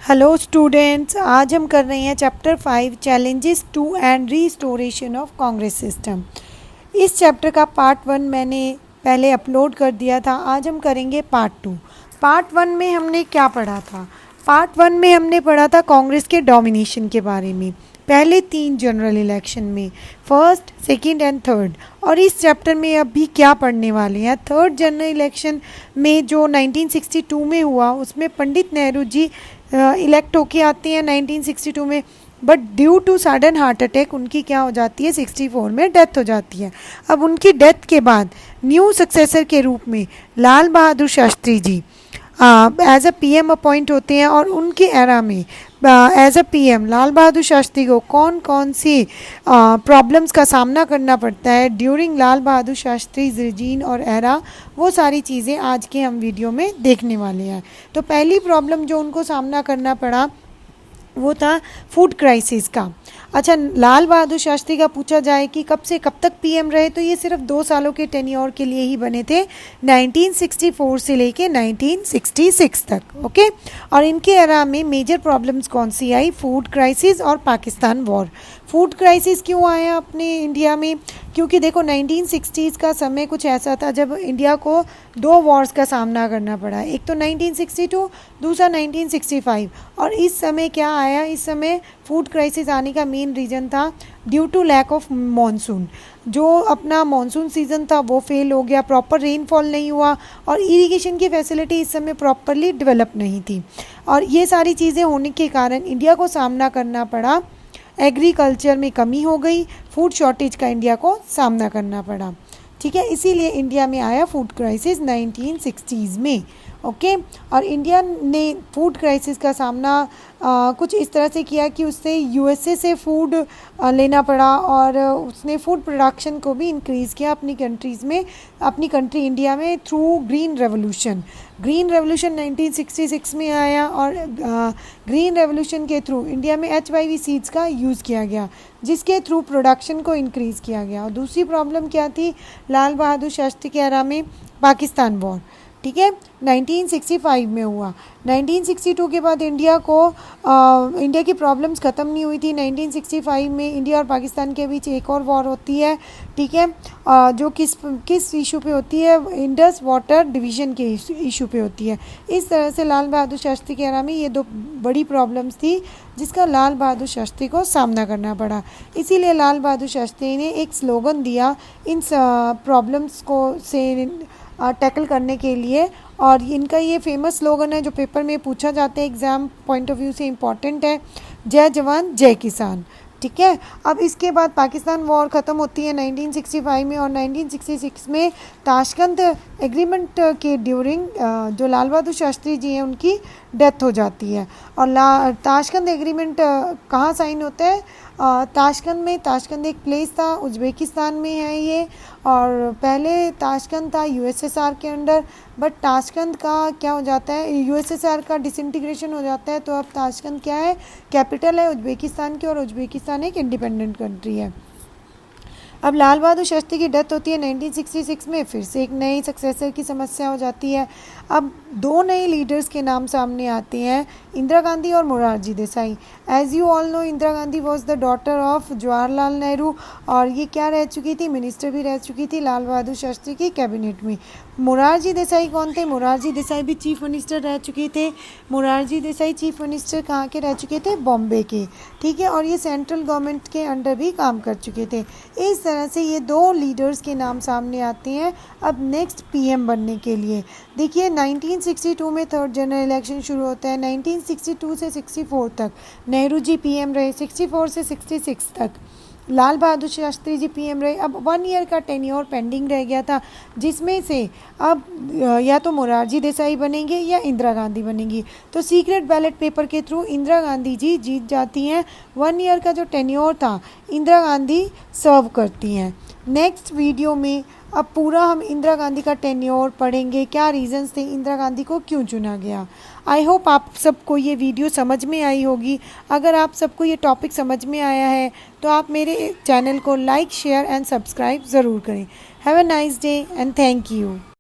Hello students, आज हम कर रहे हैं chapter 5 challenges to and restoration of Congress system. इस चैप्टर का पार्ट 1 मैंने पहले अपलोड कर दिया था। आज हम करेंगे पार्ट 2। पार्ट 1 में हमने क्या पढ़ा था? पार्ट 1 में हमने पढ़ा था कांग्रेस के डोमिनेशन के बारे में, पहले 3 जनरल इलेक्शन में, फर्स्ट, सेकंड एंड थर्ड। और इस चैप्टर में अभी क्या पढ़ने वाले हैं? थर्ड जनरल इलेक्शन में जो 1962 में हुआ, उसमें पंडित नेहरू जी इलेक्ट होके आते हैं 1962 में, but due to sudden heart attack उनकी क्या हो जाती है, 64 में डेथ हो जाती है। अब उनकी डेथ के बाद न्यू सक्सेसर के रूप में Lal Bahadur Shastri ji as a PM appoint होते हैं। और उनके एरा में as a PM Lal Bahadur Shastri को कौन कौन सी प्रॉब्लम्स का सामना करना पड़ता है ड्यूरिंग लाल बहादुर शास्त्री रिजीन और एरा, वो सारी चीज़ें आज के हम वीडियो में देखने वाले हैं। तो पहली प्रॉब्लम जो उनको सामना करना पड़ा वो था फूड क्राइसिस का। अच्छा, लाल बहादुर शास्त्री का पूछा जाए कि कब से कब तक पीएम रहे, तो ये सिर्फ 2 सालों के टेन्योर के लिए ही बने थे, 1964 से लेके 1966 तक। ओके, और इनके एरा में मेजर प्रॉब्लम्स कौन सी आई? फूड क्राइसिस और पाकिस्तान वॉर। फूड क्राइसिस क्यों आया अपने इंडिया में? क्योंकि देखो 1960s का समय कुछ ऐसा था जब इंडिया को 2 वॉर्स का सामना करना पड़ा, एक तो 1962, दूसरा 1965। और इस समय क्या आया? इस समय फूड क्राइसिस आने का मेन रीज़न था due to lack of monsoon. जो अपना मॉनसून सीज़न था वो फेल हो गया, प्रॉपर रेनफॉल नहीं हुआ, और इरिगेशन की फैसिलिटी इस समय प्रॉपरली डेवलप नहीं थी। और ये सारी चीज़ें होने के कारण इंडिया को सामना करना पड़ा, एग्रीकल्चर में कमी हो गई, फूड शॉर्टेज का इंडिया को सामना करना पड़ा। ठीक है, इसीलिए इंडिया में आया फूड क्राइसिस 1960s में। ओके, और इंडिया ने फूड क्राइसिस का सामना कुछ इस तरह से किया कि उससे यूएसए से फूड लेना पड़ा, और उसने फूड प्रोडक्शन को भी इंक्रीज़ किया अपनी कंट्रीज़ में, अपनी कंट्री इंडिया में, through green revolution. Green revolution 1966 में आया, और ग्रीन रेवोल्यूशन के थ्रू इंडिया में HYV सीड्स का यूज़ किया गया, जिसके थ्रू प्रोडक्शन को इंक्रीज़ किया गया। और दूसरी प्रॉब्लम क्या थी लाल बहादुर शास्त्री के एरा में? पाकिस्तान वॉर। ठीक है, 1965 में हुआ। 1962 के बाद इंडिया की प्रॉब्लम्स ख़त्म नहीं हुई थी। 1965 में इंडिया और पाकिस्तान के बीच एक और वॉर होती है। ठीक है, जो किस इशू पे होती है? इंडस वाटर डिवीज़न के इशू पे होती है। इस तरह से लाल बहादुर शास्त्री के एरा में ये 2 बड़ी प्रॉब्लम्स थी जिसका लाल बहादुर शास्त्री को सामना करना पड़ा। इसीलिए लाल बहादुर शास्त्री ने एक स्लोगन दिया इन प्रॉब्लम्स को से टैकल करने के लिए, और इनका ये फेमस स्लोगन है जो पेपर में पूछा जाता है, एग्ज़ाम पॉइंट ऑफ व्यू से इम्पॉर्टेंट है, जय जवान जय किसान। ठीक है, अब इसके बाद पाकिस्तान वॉर ख़त्म होती है 1965 में, और 1966 में ताशकंद एग्रीमेंट के ड्यूरिंग जो लाल बहादुर शास्त्री जी हैं उनकी डेथ हो जाती है। और ताशकंद एग्रीमेंट कहाँ साइन होता है? ताशकंद एक प्लेस था, उज़्बेकिस्तान में है ये। और पहले ताशकंद था USSR के अंडर, बट ताशकंद का क्या हो जाता है, USSR का डिसइंटीग्रेशन हो जाता है, तो अब ताशकंद क्या है? कैपिटल है उज़्बेकिस्तान की, और उज़्बेकिस्तान एक इंडिपेंडेंट कंट्री है। अब लाल बहादुर शास्त्री की डेथ होती है 1966 में, फिर से एक नई सक्सेसर की समस्या हो जाती है। अब 2 नए लीडर्स के नाम सामने आते हैं, इंदिरा गांधी और Morarji Desai. As you all know, Indira Gandhi was the daughter of Jawaharlal Nehru, और ये क्या रह चुकी थी? मिनिस्टर भी रह चुकी थी लाल बहादुर शास्त्री की कैबिनेट में। मोरारजी देसाई कौन थे? मोरारजी देसाई भी चीफ मिनिस्टर रह चुके थे। मोरारजी देसाई चीफ मिनिस्टर कहाँ के रह चुके थे? बॉम्बे के। ठीक है, और ये सेंट्रल गवर्नमेंट के अंडर भी काम कर चुके थे। इस तरह से ये 2 लीडर्स के नाम सामने आते हैं अब नेक्स्ट पीएम बनने के लिए। देखिए 1962 में थर्ड जनरल इलेक्शन शुरू होता है, 1962 से 64 तक नेहरू जी पीएम रहे, 64 से 66 तक लाल बहादुर शास्त्री जी पीएम रहे। अब 1 ईयर का टेन्योर पेंडिंग रह गया था, जिसमें से अब या तो मोरारजी देसाई बनेंगे या इंदिरा गांधी बनेंगी। तो सीक्रेट बैलेट पेपर के थ्रू इंदिरा गांधी जी जीत जाती हैं। 1 ईयर का जो टेन्योर था इंदिरा गांधी सर्व करती हैं। नेक्स्ट वीडियो में अब पूरा हम इंदिरा गांधी का टेन्योर पढ़ेंगे, क्या रीजंस थे इंदिरा गांधी को क्यों चुना गया। आई होप आप सबको ये वीडियो समझ में आई होगी। अगर आप सबको ये टॉपिक समझ में आया है तो आप मेरे चैनल को लाइक, शेयर एंड सब्सक्राइब ज़रूर करें। Have a nice day and thank you.